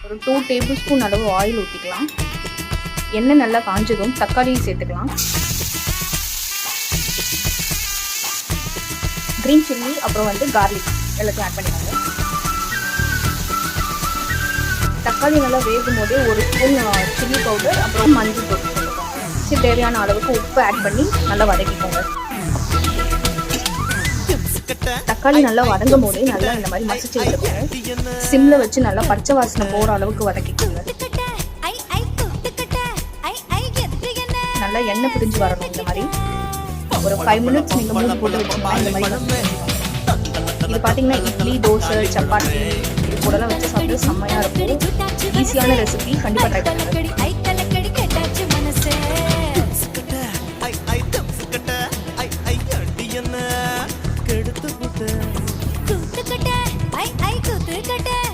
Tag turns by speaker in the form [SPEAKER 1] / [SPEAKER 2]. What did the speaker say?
[SPEAKER 1] ஒரு 2 table spoon அளவு oil ஊற்றிக்கலாம். எண்ணெய் நல்லா காஞ்சதும் தக்காளியும் சேர்த்துக்கலாம். க்ரீன் சில்லி அப்புறம் கார்லிக் எல்லாத்தையும் ஆட் பண்ணிக்கோங்க. தக்காளி நல்லா வேகும் போதே ஒரு ஸ்பூன் சில்லி பவுடர் அப்புறம் மஞ்சள் தூள் போட்டுக்கோங்க. தேவையான அளவுக்கு உப்பு ஆட் பண்ணி நல்லா வதக்கிக்கோங்க. தக்காளி நல்லா வதங்கும் போதே நல்லா இந்த மாதிரி மசிச்சு எடுத்துக்கோங்க. சிம்ல வச்சு நல்லா பச்சை வாசனை போகிற அளவுக்கு வதக்கிக்கோங்க. நல்லா எண்ணெய் பிரிஞ்சு வரணும். இந்த மாதிரி ஒரு 5 மினிட்ஸ் நீங்கள் மூடி போட்டு வச்சுக்கலாம். இந்த மாதிரி இது பார்த்தீங்கன்னா இட்லி, தோசை, சப்பாத்தி இது கூடலாம் வச்சு சாப்பிட்டு செம்மையாக இருக்கும். ஈஸியான ரெசிபி, கண்டிப்பாக ட்ரை பண்ணுங்க.